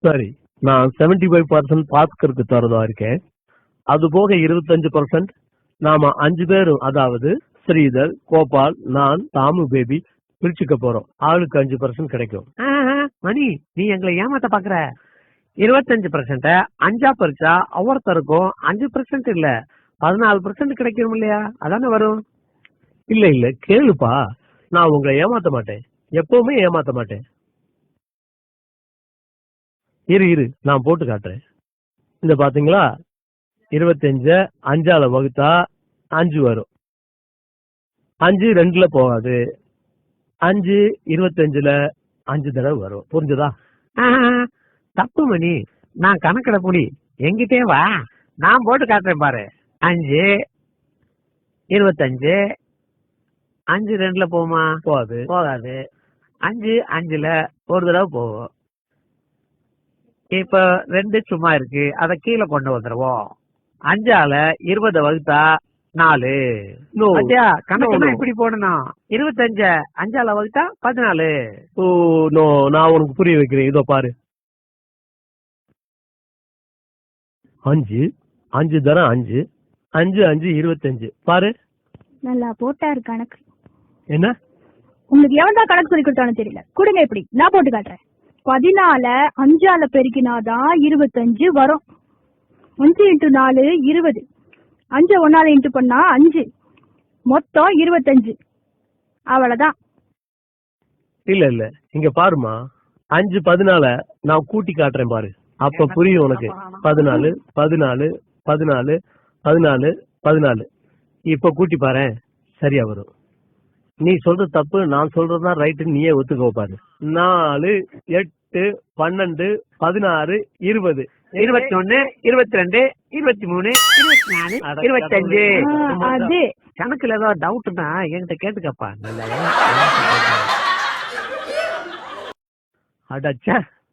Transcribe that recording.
சரி, நான் 75% பாஸ்கருக்கு தரதா இருக்கேன். அது போக 25% நாம 5 பேரும், அதாவது ஸ்ரீதர், கோபால், நான், தாமு பேபி பிரிச்சுக்க போறோம். ஆளுக்கு 5% கிடைக்கும். மணி, நீ எங்களை ஏமாத்த பாக்குற. 25% 5 பறிச்சா ஒவ்வொருத்தருக்கும் 5% இல்ல 14% கிடைக்கும் இல்லையா? அதானே வரும். இல்ல இல்ல, கேளுப்பா, நான் உங்களை ஏமாத்த மாட்டேன், எப்பவுமே ஏமாத்த மாட்டேன். இரு நான் போட்டு காட்டுறேன். இந்த பாத்தீங்களா, 25 5ஆல வகுத்தா 5 வரும். 5 2ல போகாது. 5 25ல 5 தடவை வரும். புரிஞ்சுதா? தப்பு மணி, நான் கணக்கிட புலி. எங்கிட்டே வா, நான் போட்டு காட்டுறேன் பாரு. 5 25 5 2ல போகுமா? போகாது. 5 5ல ஒரு தடவை போகும். இப்ப 2 சும்மா இருக்கு, அத கீழே கொண்டு வந்துருவோம். 5ஆல 20 வகுத்தா 4. கணக்கு இப்படி போடணும். 25 5ஆல வகுத்தா 14. ஓ நோ, நான் உனக்கு புரிய வைக்கிறேன். இதோ பாரு, 5 5 தரம் 5 5 5 25. பாரு, நல்லா போட்டாரு கணக்கு. என்ன உங்களுக்கு எவன் தான் கணக்கு சொல்லி கொடுத்தானு தெரியல. கொடுங்க, இப்படி நான் போட்டு காட்டுறேன். 14 5ஆல பெருக்கினாதான் 25 வரும். 5 × 4 20. 5 1ஆல இன்ட்டு பண்ணா 5, மொத்தம் 25. அவ்வளவுதான். இல்ல இல்ல, இங்க பாருமா, 5 14 நான் கூட்டி காட்டுறேன் பாரு, அப்ப புரியும் உனக்கு. 14 14 14 14 14. இப்ப கூட்டி பாரு, சரியா வரும். நீ சொல்றது தப்பு, நான் சொல்றதுதான் ரைட்டு, நீயே ஒத்துக்கோ பாரு. 4 8 12 16 20 21 22 23 24 25. அது கணக்குல ஏதாவது டவுட்னா என்கிட்ட கேட்டுக்கப்பா. அடச்சா,